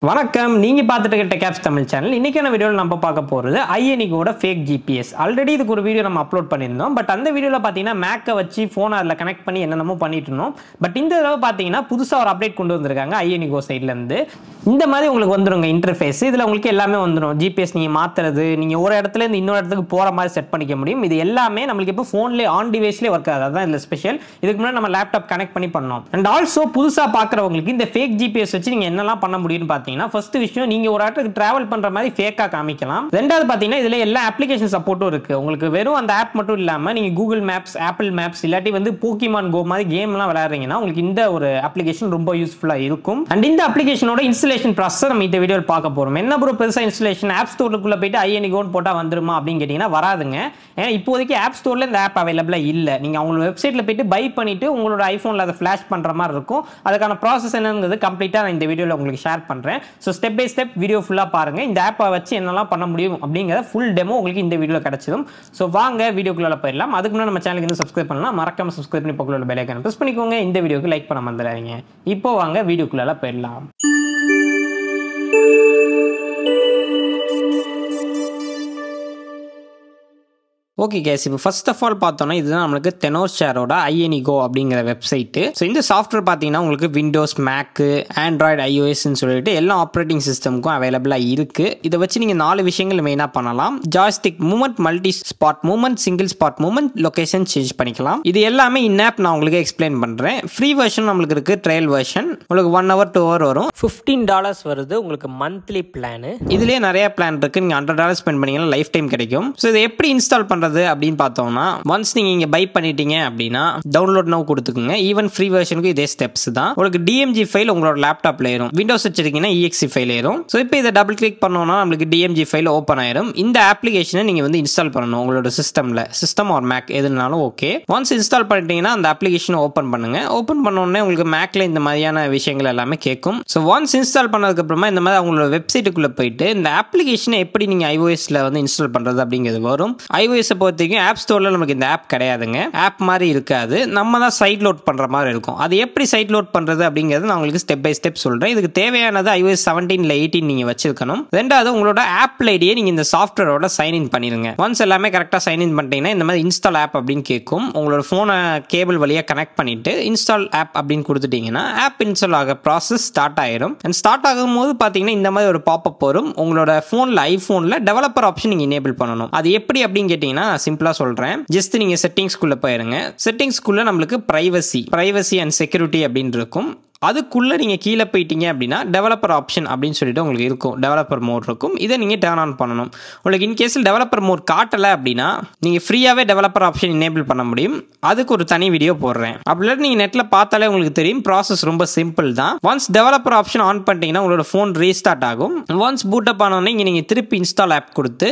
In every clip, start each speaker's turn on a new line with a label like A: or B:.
A: வணக்கம், நீங்க பார்த்துட்டு இருக்க டெக் ஆப்ஸ் தமிழ் சேனல். இன்னைக்கான வீடியோவில் நம்ம பார்க்க போகிறது iONICOட ஃபேக் ஜிபிஎஸ். ஆல்ரெடி இதுக்கு ஒரு வீடியோ நம்ம அப்லோட் பண்ணியிருந்தோம். பட் அந்த வீடியோவில் பார்த்தீங்கன்னா மேக்கை வச்சு ஃபோனை அதில் கனெக்ட் பண்ணி என்னென்னமோ பண்ணிட்டு இருந்தோம். பட் இந்த தடவை பார்த்தீங்கன்னா புதுசாக ஒரு அப்டேட் கொண்டு வந்திருக்காங்க iONICO சைட்லேருந்து. இந்த மாதிரி உங்களுக்கு வந்துருங்க இன்டர்ஃபேஸ். இதில் உங்களுக்கு எல்லாமே வந்துடும். ஜிபிஎஸ் நீங்கள் மாற்றுறது, நீங்கள் ஒரு இடத்துலேருந்து இன்னொரு இடத்துக்கு போகிற மாதிரி செட் பண்ணிக்க முடியும். இது எல்லாமே நம்மளுக்கு இப்போ ஃபோன்லேயே ஆன் டிவைஸ்லேயே ஒர்க் ஆகுது. அதுதான் இதில் ஸ்பெஷல். இதுக்கு முன்னாடி நம்ம லேப்டாப் கனெக்ட் பண்ணி பண்ணோம். அண்ட் ஆல்சோ புதுசாக பார்க்குறவங்களுக்கு இந்த ஃபேக் ஜிபிஎஸ் வச்சு நீங்கள் என்னெல்லாம் பண்ண முடியும்னு பார்த்தீங்கன்னா, ஃபர்ஸ்ட் விஷயம், நீங்க ஒரு இடத்துக்கு டிராவல் பண்ற மாதிரி ஃபேக்கா காமிக்கலாம். ரெண்டாவது பாத்தீங்கன்னா இதுல எல்லா அப்ளிகேஷன் சப்போர்ட்டும் இருக்கு. உங்களுக்கு வெறும் அந்த ஆப் மட்டும் இல்லாம நீங்க கூகுள் மேப்ஸ், ஆப்பிள் மேப்ஸ், இல்லாட்டி வந்து போக்கிமான் கோ மாதிரி கேம்லாம் விளையாடுறீங்கன்னா உங்களுக்கு இந்த ஒரு அப்ளிகேஷன் ரொம்ப யூஸ்ஃபுல்லா இருக்கும். அண்ட் இந்த அப்ளிகேஷனோட இன்ஸ்டாலேஷன் ப்ராசஸ் நம்ம இந்த வீடியோவில் பார்க்க போறோம். என்ன ப்ரோ பெருசா இன்ஸ்டாலேஷன் ஆப் ஸ்டோருக்குள்ள போயிட்டு iONICO போட்டா வந்துருமா அப்படின்னு கேட்டீங்கன்னா வராதுங்க. ஏன்னா இப்போதைக்கு ஆப் ஸ்டோர்ல இந்த ஆப் அவைலபிளா இல்ல. நீங்க அவங்களோட வெப்சைட்ல போயிட்டு பை பண்ணிட்டு உங்களோட ஐபோன்ல அதை ஃபிளாஷ் பண்ற மாதிரி இருக்கும். அதுக்கான ப்ராசஸ் என்னங்கிறது கம்ப்ளீட்டா நான் இந்த வீடியோவில் உங்களுக்கு ஷேர் பண்றேன். So step by step video ஃபுல்லா பாருங்க. இந்த ஆப்பை வச்சு என்னெல்லாம் பண்ண முடியும் அப்படிங்கிற ஃபுல் டெமோ உங்களுக்கு இந்த வீடியோவில் கிடைச்சிடும். ஸோ வாங்க வீடியோக்குள்ள போயிடலாம். அதுக்கு முன்னாடி நம்ம சேனலுக்கு இன்னும் சப்ஸ்கிரைப் பண்ணலாம், மறக்காம சப்ஸ்கிரைப் பண்ணி பக்கத்துல பெல் ஐகானை பிரஸ் பண்ணிக்கோங்க. இந்த வீடியோக்கு லைக் பண்ண மறந்துடாதீங்க. இப்போ வாங்க வீடியோக்குள்ள போயிடலாம். ஓகே கேஸ், இப்போ ஃபர்ஸ்ட் ஆஃப் ஆல் பார்த்தோன்னா இதுதான் நம்மளுக்கு Tenorshare-ஓட iONICO அப்படிங்கிற வெப்சைட்டு. ஸோ இந்த சாஃப்ட்வேர் பார்த்தீங்கன்னா உங்களுக்கு விண்டோஸ், மேக்கு, ஆண்ட்ராய்டு, iOS-ன்னு சொல்லிட்டு எல்லா ஆப்ரேட்டிங் சிஸ்டமுக்கும் அவைலபிளாக இருக்குது. இதை வச்சு நீங்கள் 4 விஷயங்கள் மெயினாக பண்ணலாம். Joystick movement, multi spot movement, single spot movement, location change பண்ணிக்கலாம். இது எல்லாமே இன்-ஆப் நான் உங்களுக்கு எக்ஸ்பிளைன் பண்ணுறேன். ஃப்ரீ வெர்ஷன் நம்மளுக்கு இருக்குது, ட்ரையல் வெர்ஷன் உங்களுக்கு 1 hour 2 hour வரும். $15 வருது உங்களுக்கு மந்த்லி பிளானு. இதுலேயே நிறைய பிளான் இருக்குது. நீங்கள் $100 ஸ்பெண்ட் பண்ணிங்கன்னா லைஃப் டைம் கிடைக்கும். ஸோ இதை எப்படி இன்ஸ்டால் பண்ணுறது அப்படின்னு பார்த்தோம்னா, ஒன்ஸ் நீங்க இங்க பை பண்ணிட்டீங்க அப்படின்னா டவுன்லோட் நவ் கொடுத்துக்குங்க. ஈவன் ஃப்ரீ வெர்ஷனுக்கு இதே ஸ்டெப்ஸ் தான். உங்களுக்கு DMG ஃபைல் உங்களோட லேப்டாப்ல ஏறும். விண்டோஸ் வச்சிருக்கீங்கன்னா EXE ஃபைல் ஏறும். ஸோ இப்போ இதை டபுள் கிளிக் பண்ணோம்னா நம்மளுக்கு DMG ஃபைல் ஓப்பன் ஆயிரும். இந்த அப்ளிகேஷனை நீங்க வந்து இன்ஸ்டால் பண்ணணும் உங்களோட சிஸ்டம் ஆர் மேக் எதுனாலும் ஓகே. ஒன்ஸ் இன்ஸ்டால் பண்ணிட்டீங்கன்னா அந்த அப்ளிகேஷனை ஓப்பன் பண்ணுங்க. ஓப்பன் பண்ண உடனே உங்களுக்கு மேக்ல இந்த மாதிரியான விஷயங்கள் எல்லாமே கேட்கும். ஸோ ஒன்ஸ் இன்ஸ்டால் பண்ணதுக்கு அப்புறமா இந்த மாதிரி அவங்களோட வெப்சைட்டுக்குள்ள போயிட்டு இந்த அப்ளிகேஷனை எப்படி நீங்க iOS-ல வந்து இன்ஸ்டால் பண்றது அப்படிங்கிறது வரும். iOS பொறுத்தவரைக்கும் ஆப் ஸ்டோர்ல நமக்கு இந்த ஆப் கிடையாதுங்க. ஆப் மாதிரி இருக்காது. நம்ம தான் சைட் லோட் பண்ற மாதிரி இருக்கும். அது எப்படி சைட் லோட் பண்றது அப்படிங்கிறது நான் உங்களுக்கு ஸ்டெப் பை ஸ்டெப் சொல்றேன். இதுக்கு தேவையானது iOS 17 இல்ல 18 நீங்க வச்சிருக்கணும். ரெண்டாவது உங்களோட ஆப் ஐடியை நீங்க இந்த சாஃப்ட்வேரோட சைன் இன் பண்ணிருங்க. ஒன்ஸ் எல்லாமே கரெக்டா சைன் இன் பண்ணிட்டீங்கன்னா இந்த மாதிரி இன்ஸ்டால் ஆப் அப்படின்னு கேட்கும். உங்களோட போனை கேபிள் வழியா கனெக்ட் பண்ணிட்டு இன்ஸ்டால் ஆப் அப்படின்னு கொடுத்துட்டீங்கன்னா ஆப் இன்ஸ்டால் ஆக ப்ராசஸ் ஸ்டார்ட் ஆயிரும். அண்ட் ஸ்டார்ட் ஆகும்போது பாத்தீங்கன்னா இந்த மாதிரி ஒரு பாப்அப் வரும். உங்களோட ஐபோன்ல டெவலப்பர் ஆப்ஷன் நீங்க எனேபிள் பண்ணணும். அது எப்படி அப்படின்னு கேட்டீங்கன்னா சிம்பிளா சொல்றேன். ஜஸ்ட் நீங்க செட்டிங்ஸ்குள்ள போயிருங்க. செட்டிங்ஸ்குள்ள நம்மளுக்கு பிரைவசி அண்ட் செக்யூரிட்டி அப்படின்னு இருக்கும். அதுக்குள்ள நீங்க கீழே போயிட்டீங்க அப்படின்னா டெவலப்பர் ஆப்ஷன் அப்படின்னு சொல்லிட்டு உங்களுக்கு இருக்கும். டெவலப்பர் மோட் இருக்கும். இதை நீங்க டர்ன் ஆன் பண்ணணும். உங்களுக்கு இன்கேஸ் டெவலப்பர் மோட் காட்டல அப்படின்னா நீங்க ஃப்ரீயாவே டெவலப்பர் ஆப்ஷன் எனேபிள் பண்ண முடியும். அதுக்கு ஒரு தனி வீடியோ போடுறேன். அப்படி நீங்க நெட்ல பார்த்தாலே உங்களுக்கு தெரியும். ப்ராசஸ் ரொம்ப சிம்பிள் தான். ஒன்ஸ் டெவலப்பர் ஆப்ஷன் ஆன் பண்ணிட்டீங்கன்னா உங்களோட போன் ரீஸ்டார்ட் ஆகும். ஒன்ஸ் பூட் அப் ஆனோடனே நீங்க திருப்பி இன்ஸ்டால் ஆப் கொடுத்து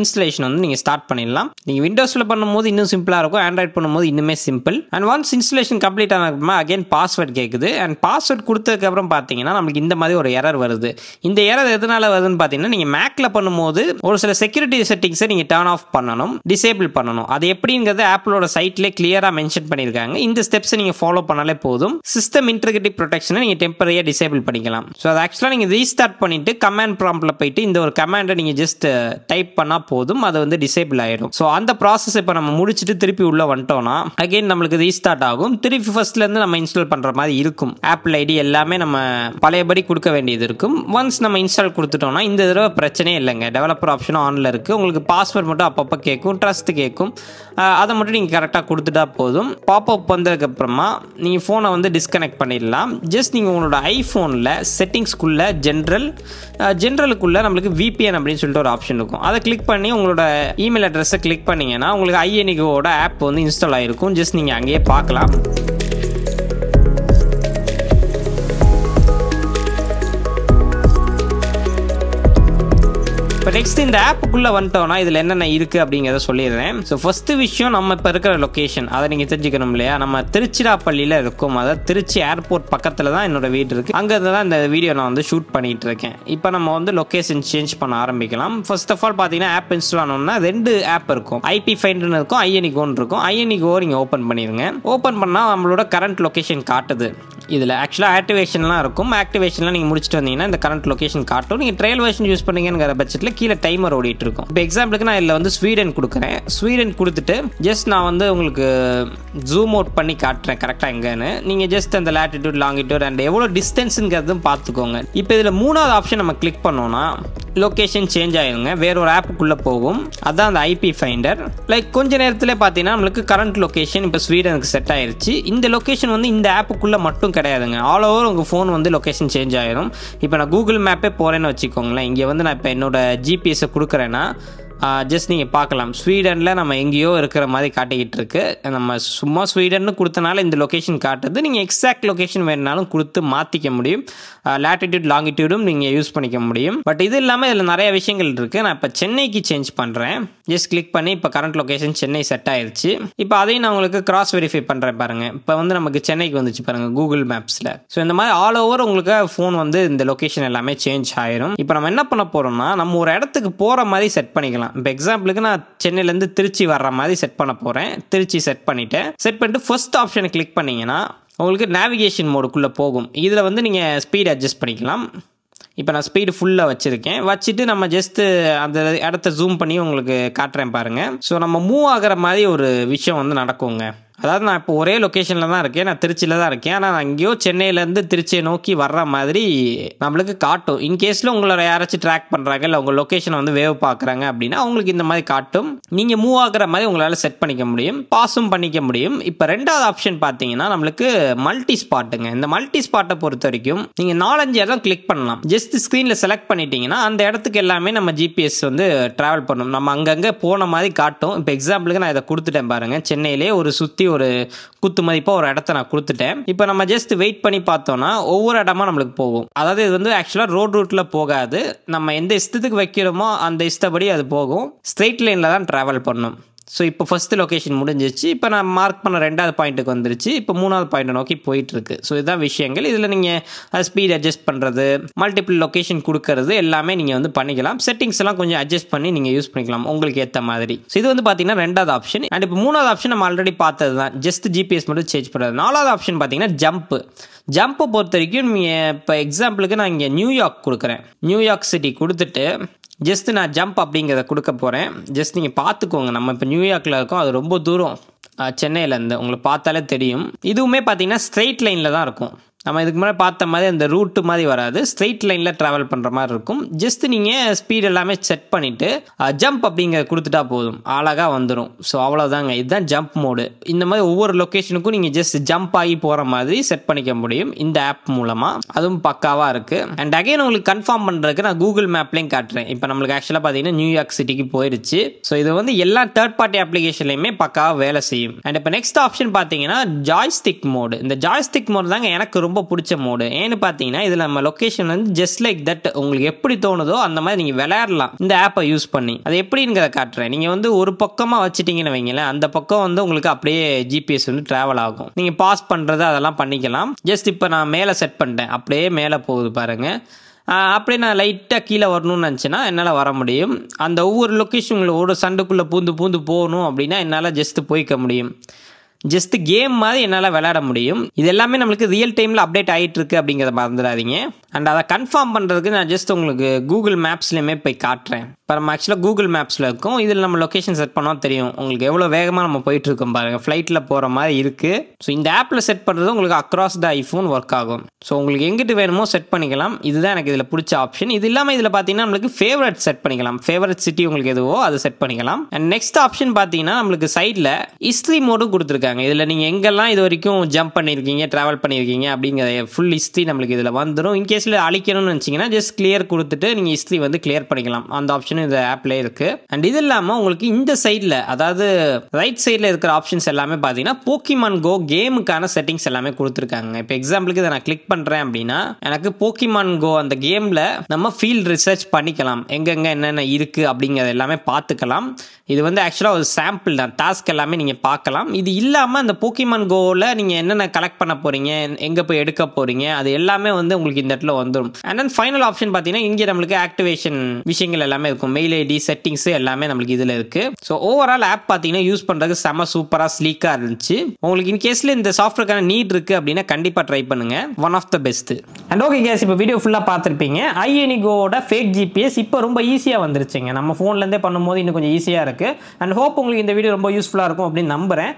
A: இன்ஸ்டாலேஷன் வந்து நீங்க ஸ்டார்ட் பண்ணிடலாம். நீங்க விண்டோஸ்ல பண்ணும்போது இன்னும் சிம்பிளா இருக்கும். ஆண்ட்ராய்ட் பண்ணும்போது இன்னுமே simple. And once installation complete ஆனதுக்கு அகைன் பாஸ்வேர்ட் கேட்குது. அண்ட் பாஸ்வேர்ட் கொடுத்ததுக்கு அப்புறம் பார்த்தீங்கன்னா நமக்கு இந்த மாதிரி ஒரு எரர் வருது. இந்த எரர் எதனால வருதுன்னு பார்த்தீங்கன்னா, நீங்க மேக்ல பண்ணும்போது ஒரு சில செக்யூரிட்டி செட்டிங்ஸை நீங்க டர்ன் ஆஃப் பண்ணணும், டிசேபிள் பண்ணணும். அது எப்படிங்கிறது ஆப்பிளோட சைட்ல கிளியரா மென்ஷன் பண்ணியிருக்காங்க. இந்த ஸ்டெப்ஸை நீங்க ஃபாலோ பண்ணாலே போதும். சிஸ்டம் இன்டெகிரிட்டி ப்ரொடெக்ஷனை நீங்க டெம்பரரியா டிசேபிள் பண்ணிக்கலாம். ஸோ அது ஆக்சுவலாக நீங்க ரீஸ்டார்ட் பண்ணிட்டு கமாண்ட் ப்ராம்ப்ட்ல போயிட்டு இந்த ஒரு கமாண்டை நீங்க ஜஸ்ட் டைப் பண்ணா போதும். அது வந்து டிசேபிள் ஆயிடும். ஸோ அந்த ப்ராசஸ் இப்போ நம்ம முடிச்சுட்டு திருப்பி உள்ள வந்துட்டோம்னா அகைன் நம்மளுக்கு ரீஸ்டார்ட் ஆகும். திருப்பி ஃபர்ஸ்ட்ல இருந்து நம்ம இன்ஸ்டால் பண்ற மாதிரி இருக்கும். ஆப்பிள் ஐடி எல்லாமே நம்ம பழையபடி கொடுக்க வேண்டியது இருக்கும். ஒன்ஸ் நம்ம இன்ஸ்டால் கொடுத்துட்டோம்னா இந்த தடவை பிரச்சனையே இல்லைங்க. டெவலப்பர் ஆப்ஷனும் ஆன்ல இருக்கு. உங்களுக்கு பாஸ்வேர்ட் மட்டும் அப்பப்போ கேட்கும், ட்ரஸ்ட் கேட்கும். அதை மட்டும் நீங்கள் கரெக்டாக கொடுத்துட்டா போதும். பாப்அப் வந்ததுக்கு அப்புறமா நீங்கள் ஃபோனை வந்து டிஸ்கனெக்ட் பண்ணிடலாம். ஜஸ்ட் நீங்கள் உங்களோட ஐஃபோனில் செட்டிங்ஸ்குள்ள ஜென்ரலுக்குள்ள நம்மளுக்கு VPN அப்படின்னு சொல்லிட்டு ஒரு ஆப்ஷன் இருக்கும். அதை கிளிக் பண்ணி உங்களோட இமெயில் அட்ரஸை கிளிக் பண்ணீங்கன்னா உங்களுக்கு iONICOட ஆப் வந்து இன்ஸ்டால் ஆகிருக்கும். ஜஸ்ட் நீங்கள் அங்கேயே பார்க்கலாம். இப்போ நெக்ஸ்ட் இந்த ஆப்புக்குள்ளே வந்துட்டோம்னா இதில் என்னென்ன இருக்குது அப்படிங்கிறத சொல்லிடுறேன். ஸோ ஃபர்ஸ்ட் விஷயம், நம்ம இப்போ இருக்கிற லொக்கேஷன் அதை நீங்கள் தெரிஞ்சுக்கணும் இல்லையா. நம்ம திருச்சிராப்பள்ளியில் இருக்கும். அதாவது திருச்சி ஏர்போர்ட் பக்கத்தில் தான் என்னோட வீடு இருக்குது. அங்கேருந்து தான் இந்த வீடியோ நான் வந்து ஷூட் பண்ணிகிட்டு இருக்கேன். இப்போ நம்ம வந்து லொக்கேஷன் சேஞ்ச் பண்ண ஆரம்பிக்கலாம். ஃபர்ஸ்ட் ஆஃப் ஆல் பார்த்தீங்கன்னா ஆப் இன்ஸ்டால் ஆனோம்னா 2 ஆப் இருக்கும். IP ஃபைண்டர்னு இருக்கும், iONICOன்னு இருக்கும். iONICO நீங்கள் ஓப்பன் பண்ணிடுங்க. ஓப்பன் பண்ணால் நம்மளோட கரண்ட் லொக்கேஷன் காட்டுது. இதில் ஆக்சுவலாக ஆக்டிவேஷன்லாம் இருக்கும். ஆக்டிவேஷன்லாம் நீங்கள் முடிச்சுட்டு வந்தீங்கன்னா இந்த கரண்ட் லொக்கேஷன் காட்டும். நீங்கள் ட்ரையல் வெர்ஷன் யூஸ் பண்ணீங்கிற பட்சத்தில் கீழே டைமர் ஓடிட்டு இருக்கும். இப்போ எக்ஸாம்பிளுக்கு நான் இதில் வந்து ஸ்வீடன் கொடுக்குறேன். ஸ்வீடன் கொடுத்துட்டு ஜஸ்ட் நான் வந்து உங்களுக்கு ஜூம் அவுட் பண்ணி காட்டுறேன் கரெக்டாக எங்கன்னு. நீங்கள் ஜஸ்ட் அந்த லேட்டிடியூட் லாங்கிடியூட் அண்ட் எவ்வளோ டிஸ்டன்ஸுங்கிறதும் பார்த்துக்கோங்க. இப்போ இதில் மூணாவது ஆப்ஷன் நம்ம கிளிக் பண்ணோன்னா லொக்கேஷன் சேஞ்ச் ஆகிடுங்க, வேற ஒரு ஆப்புக்குள்ளே போகும். அதுதான் அந்த ஐபி ஃபைண்டர். லைக் கொஞ்ச நேரத்தில் பார்த்தீங்கன்னா நம்மளுக்கு கரண்ட் லொக்கேஷன் இப்போ ஸ்வீடனுக்கு செட் ஆயிருச்சு. இந்த லொக்கேஷன் வந்து இந்த ஆப்புக்குள்ளே மட்டும் கிடையாதுங்க, ஆல் ஓவர் உங்கள் ஃபோன் வந்து லொக்கேஷன் சேஞ்ச் ஆகிடும். இப்போ நான் கூகுள் மேப்பே போகிறேன்னு வச்சுக்கோங்களேன். இங்கே வந்து நான் இப்போ என்னோட ஜிபிஎஸை கொடுக்குறேன்னா ஜஸ்ட் நீங்கள் பார்க்கலாம், ஸ்வீடனில் நம்ம எங்கேயோ இருக்கிற மாதிரி காட்டிக்கிட்டு இருக்கு. நம்ம சும்மா ஸ்வீடன்னு கொடுத்தனால இந்த லொக்கேஷன் காட்டுது. நீங்கள் எக்ஸாக்ட் லொக்கேஷன் வேணுனாலும் கொடுத்து மாற்றிக்க முடியும். லேட்டிடியூட் லாங்கிடியூடும் நீங்கள் யூஸ் பண்ணிக்க முடியும். பட் இது இல்லாமல் இதில் நிறைய விஷயங்கள் இருக்குது. நான் இப்போ சென்னைக்கு சேஞ்ச் பண்ணுறேன். ஜஸ்ட் கிளிக் பண்ணி இப்போ கரண்ட் லொக்கேஷன் சென்னை செட் ஆயிடுச்சு. இப்போ அதையும் நான் உங்களுக்கு கிராஸ் வெரிஃபை பண்ணுறேன் பாருங்கள். இப்போ வந்து நமக்கு சென்னைக்கு வந்துச்சு பாருங்கள் கூகுள் மேப்ஸில். ஸோ இந்த மாதிரி ஆல் ஓவர் உங்களுக்கு ஃபோன் வந்து இந்த லொக்கேஷன் எல்லாமே சேஞ்ச் ஆயிரும். இப்போ நம்ம என்ன பண்ண போகிறோம்னா நம்ம ஒரு இடத்துக்கு போகிற மாதிரி செட் பண்ணிக்கலாம். இப்போ எக்ஸாம்பிளுக்கு நான் சென்னையிலேருந்து திருச்சி வர்ற மாதிரி செட் பண்ண போகிறேன். திருச்சி செட் பண்ணிவிட்டேன். செட் பண்ணிட்டு ஃபர்ஸ்ட் ஆப்ஷனை கிளிக் பண்ணிங்கன்னா உங்களுக்கு நேவிகேஷன் மோடுக்குள்ளே போகும். இதில் வந்து நீங்கள் ஸ்பீட் அட்ஜஸ்ட் பண்ணிக்கலாம். இப்போ நான் ஸ்பீடு ஃபுல்லாக வச்சுருக்கேன். வச்சுட்டு நம்ம ஜஸ்ட்டு அந்த இடத்த ஜூம் பண்ணி உங்களுக்கு காட்டுறேன் பாருங்கள். ஸோ நம்ம மூவ் ஆகிற மாதிரி ஒரு விஷயம் வந்து நடக்குங்க. அதாவது நான் இப்போ ஒரே லொக்கேஷனில் தான் இருக்கேன், நான் திருச்சியில் தான் இருக்கேன். ஆனால் நான் எங்கேயோ சென்னையிலேருந்து திருச்சியை நோக்கி வர்ற மாதிரி நம்மளுக்கு காட்டும். இன்கேஸில் உங்களோட யாராச்சும் ட்ராக் பண்ணுறாங்க இல்லை உங்கள் லொக்கேஷனை வந்து வேவ் பார்க்குறாங்க அப்படின்னா அவங்களுக்கு இந்த மாதிரி காட்டும். நீங்கள் மூவ் ஆகிற மாதிரி உங்களால் செட் பண்ணிக்க முடியும், பாஸும் பண்ணிக்க முடியும். இப்போ ரெண்டாவது ஆப்ஷன் பார்த்தீங்கன்னா நம்மளுக்கு மல்டி ஸ்பாட்டுங்க. இந்த மல்டி ஸ்பாட்டை பொறுத்த வரைக்கும் நீங்கள் 4-5 இடம் கிளிக் பண்ணலாம். ஜஸ்ட் ஸ்க்ரீனில் செலக்ட் பண்ணிட்டீங்கன்னா அந்த இடத்துக்கு எல்லாமே நம்ம ஜிபிஎஸ் வந்து ட்ராவல் பண்ணணும். நம்ம அங்கங்கே போன மாதிரி காட்டும். இப்போ எக்ஸாம்பிளுக்கு நான் இதை கொடுத்துட்டேன் பாருங்கள். சென்னையிலே ஒரு சுற்றி ஒரு குத்து மதிப்பாக ஒரு இடத்த நான் கொடுத்துட்டேன். இப்போ நம்ம ஜஸ்ட் வெயிட் பண்ணி பார்த்தோம்னா ஒவ்வொரு இடமா நம்மளுக்கு போகும். அதாவது இது வந்து ஆக்சுவலாக ரோட் ரூட்டில் போகாது. நம்ம எந்த இஷ்டத்துக்கு வைக்கிறோமோ அந்த இஷ்டப்படி அது போகும். ஸ்ட்ரெயிட் லைனில் தான் ட்ராவல் பண்ணணும். ஸோ இப்போ ஃபஸ்ட்டு லொக்கேஷன் முடிஞ்சிச்சு. இப்போ நான் மார்க் பண்ண 2வது பாயிண்ட்டுக்கு வந்துருச்சு. இப்போ 3வது பாயிண்ட்டை நோக்கி போயிட்டுருக்கு. ஸோ இதுதான் விஷயங்கள். இதில் நீங்கள் ஸ்பீட் அட்ஜஸ்ட் பண்ணுறது, மல்டிபிள் லொக்கேஷன் கொடுக்கறது எல்லாமே நீங்கள் வந்து பண்ணிக்கலாம். செட்டிங்ஸ் எல்லாம் கொஞ்சம் அட்ஜஸ்ட் பண்ணி நீங்கள் யூஸ் பண்ணிக்கலாம் உங்களுக்கு ஏற்ற மாதிரி. ஸோ இது வந்து பார்த்தீங்கன்னா 2வது ஆப்ஷன். அண்ட் இப்போ 3வது ஆப்ஷன் நம்ம ஆல்ரெடி பார்த்தது தான், ஜஸ்ட் ஜிபிஎஸ் மட்டும் சேஞ்ச் பண்ணுறது. 4வது ஆப்ஷன் பார்த்தீங்கன்னா ஜம்பை பொறுத்த வரைக்கும் இப்போ எக்ஸாம்பிளுக்கு நான் இங்கே நியூயார்க் கொடுக்குறேன். நியூயார்க் சிட்டி கொடுத்துட்டு ஜஸ்ட் நான் ஜம்ப் அப்படிங்கிறத கொடுக்க போகிறேன். ஜஸ்ட் நீங்கள் பார்த்துக்கோங்க, நம்ம இப்போ நியூயார்க்கில் இருக்கோம், அது ரொம்ப தூரம் சென்னையிலேருந்து, உங்களுக்கு பார்த்தாலே தெரியும். இதுவுமே பார்த்தீங்கன்னா ஸ்ட்ரெயிட் லைனில் தான் இருக்கும். நம்ம இதுக்கு முன்னாடி பார்த்த மாதிரி அந்த ரூட்டு மாதிரி வராது, ஸ்ட்ரெயிட் லைனில் ட்ராவல் பண்ணுற மாதிரி இருக்கும். ஜஸ்ட் நீங்கள் ஸ்பீட் எல்லாமே செட் பண்ணிவிட்டு ஜம்ப் அப்படிங்கிறத கொடுத்துட்டா போதும், அழகாக வந்துடும். ஸோ அவ்வளோதாங்க, இதுதான் ஜம்ப் மோடு. இந்த மாதிரி ஒவ்வொரு லொக்கேஷனுக்கும் நீங்கள் ஜஸ்ட் ஜம்ப் ஆகி போகிற மாதிரி செட் பண்ணிக்க முடியும் இந்த ஆப் மூலமாக. அதுவும் பக்காவாக இருக்குது. அண்ட் அகைன் உங்களுக்கு கன்ஃபார்ம் பண்ணுறதுக்கு நான் கூகுள் மேப்லேயும் காட்டுறேன். இப்போ நம்மளுக்கு ஆக்சுவலாக பார்த்தீங்கன்னா நியூயார்க் சிட்டிக்கு போயிடுச்சு. ஸோ இது வந்து எல்லா தேர்ட் பார்ட்டி அப்ளிகேஷன்லையுமே பக்காவாக வேலை செய்யும். அண்ட் இப்போ நெக்ஸ்ட் ஆப்ஷன் பார்த்தீங்கன்னா ஜாய்ஸ்டிக் மோடு. இந்த ஜாய்ஸ்டிக் மோடு தாங்க எனக்கு ரொம்ப பிடிச்ச மோடு. ஏன்னு பார்த்தீங்கன்னா இதில் நம்ம லொக்கேஷன் வந்து ஜஸ்ட் லைக் தட் உங்களுக்கு எப்படி தோணுதோ அந்த மாதிரி நீங்கள் விளையாடலாம் இந்த ஆப்பை யூஸ் பண்ணி. அது எப்படிங்கிறத காட்டுறேன். நீங்கள் வந்து ஒரு பக்கமாக வச்சுட்டீங்கன்னு வைங்களேன், அந்த பக்கம் வந்து உங்களுக்கு அப்படியே ஜிபிஎஸ் வந்து ட்ராவல் ஆகும். நீங்கள் பாஸ் பண்ணுறது அதெல்லாம் பண்ணிக்கலாம். ஜஸ்ட் இப்போ நான் மேலே செட் பண்ணிட்டேன், அப்படியே மேலே போகுது பாருங்கள். அப்படியே நான் லைட்டாக கீழே வரணும்னு நினச்சேன்னா என்னால் வர முடியும். அந்த ஒவ்வொரு லொக்கேஷன் ஒரு சண்டுக்குள்ளே பூந்து போகணும் அப்படின்னா என்னால் ஜஸ்ட்டு போய்க்க முடியும். ஜஸ்ட் கேம் மாதிரி என்னால் விளையாட முடியும். இது எல்லாமே நம்மளுக்கு ரியல் டைமில் அப்டேட் ஆகிட்டு இருக்கு அப்படிங்கிறத மறந்துடாதீங்க. அண்ட் அதை கன்ஃபார்ம் பண்ணுறதுக்கு நான் ஜஸ்ட் உங்களுக்கு கூகுள் மேப்ஸ்லேயுமே போய் காட்டுறேன். இப்போ நம்ம ஆக்சுவலாக கூகுள் மேப்ஸில் இருக்கும். இதில் நம்ம லொக்கேஷன் செட் பண்ணால் தெரியும் உங்களுக்கு எவ்வளோ வேகமாக நம்ம போயிட்டுருக்கோம் பாருங்கள். ஃப்ளைட்டில் போகிற மாதிரி இருக்குது. ஸோ இந்த ஆப்பில் செட் பண்ணுறது உங்களுக்கு அக்ராஸ் த ஐஃபோன் ஒர்க் ஆகும். ஸோ உங்களுக்கு எங்கிட்டு வேணுமோ செட் பண்ணிக்கலாம். இதுதான் எனக்கு இதில் பிடிச்ச ஆப்ஷன். இது இல்லாமல் இதில் பார்த்தீங்கன்னா நம்மளுக்கு ஃபேவரட் செட் பண்ணிக்கலாம். ஃபேவரட் சிட்டி உங்களுக்கு எதுவோ அதை செட் பண்ணிக்கலாம். அண்ட் நெக்ஸ்ட் ஆப்ஷன் பார்த்தீங்கன்னா நம்மளுக்கு சைடில் ஹிஸ்ட்ரி மோடும் கொடுத்துருக்காங்க. இதில் நீங்கள் எங்கெல்லாம் இது வரைக்கும் ஜம்ப் பண்ணியிருக்கீங்க, ட்ராவல் பண்ணியிருக்கீங்க அப்படிங்கிற ஃபுல் ஹிஸ்ட்ரி நம்மளுக்கு இதில் வந்துடும். இன்கேஸில் அழிக்கணும்னு நினச்சிங்கன்னா ஜஸ்ட் கிளியர் கொடுத்துட்டு நீங்கள் ஹிஸ்ட்ரி வந்து கிளியர் பண்ணிக்கலாம். அந்த ஆப்ஷனும் இந்த ஆப்லேயே இருக்குது. அண்ட் இது இல்லாமல் உங்களுக்கு இந்த சைடில், அதாவது ரைட் சைடில் இருக்கிற ஆப்ஷன்ஸ் எல்லாமே பார்த்தீங்கன்னா போக்கிமான் கோ கேமுக்கான செட்டிங்ஸ் எல்லாமே கொடுத்துருக்காங்க. இப்போ எக்ஸாம்பிளுக்கு இதை நான் கிளிக் பண்ணுறேன் அப்படின்னா எனக்கு போக்கிமான் கோ அந்த கேமில் நம்ம ஃபீல்ட் ரிசர்ச் பண்ணிக்கலாம், எங்கெங்கே என்னென்ன இருக்குது அப்படிங்கிறத எல்லாமே பார்த்துக்கலாம். இது வந்து ஆக்சுவலாக ஒரு சாம்பிள் தான், டாஸ்க் எல்லாமே நீங்கள் பார்க்கலாம். இது இல்லாமல் இல்லாமல் அந்த போக்கிமான் கோவில் நீங்கள் என்னென்ன கலெக்ட் பண்ண போகிறீங்க, எங்கே போய் எடுக்க போகிறீங்க, அது எல்லாமே வந்து உங்களுக்கு இந்த இடத்துல வந்துடும். அண்ட் தென் ஃபைனல் ஆப்ஷன் பார்த்தீங்கன்னா இங்கே நம்மளுக்கு ஆக்டிவேஷன் விஷயங்கள் எல்லாமே இருக்கும். மெயில் ஐடி செட்டிங்ஸ் எல்லாமே நம்மளுக்கு இதில் இருக்குது. ஸோ ஓவரால் ஆப் பார்த்தீங்கன்னா யூஸ் பண்ணுறதுக்கு செம சூப்பராக ஸ்லீக்காக இருந்துச்சு. உங்களுக்கு இன் கேஸில் இந்த சாஃப்ட்வேர்க்கான நீட் இருக்குது அப்படின்னா கண்டிப்பாக ட்ரை பண்ணுங்கள். One of the best. And okay guys, இப்போ வீடியோ ஃபுல்லாக பார்த்துருப்பீங்க. iAnyGoவோட ஃபேக் ஜிபிஎஸ் இப்போ ரொம்ப ஈஸியாக வந்துருச்சுங்க. நம்ம ஃபோன்லேருந்தே பண்ணும்போது இன்னும் கொஞ்சம் ஈஸியாக இருக்குது. அண்ட் ஹோப் உங்களுக்கு இந்த வீடியோ ரொம்ப யூஸ்ஃபுல்லாக இருக்கும் அப்படின்னு நம்புறேன்.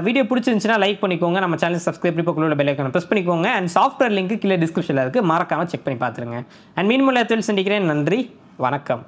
A: வீடியோ பிடிச்சிருந்துச்சுன்னா லைக் பண்ணிக்கோங்க, நம்ம சேனல் சப்ஸ்கிரைப் பண்ணி பக்கத்தில் பெல் ஐகானை ப்ரெஸ் பண்ணிக்கோங்க. அண்ட் சாஃப்ட்வேர் லிங்க் கீழே டிஸ்கிரிப்ஷனில் இருக்குது, மறக்காமல் செக் பண்ணி பார்த்துருங்க. அண்ட் மீன் மூலத்தில் சந்திக்கிறேன். நன்றி, வணக்கம்.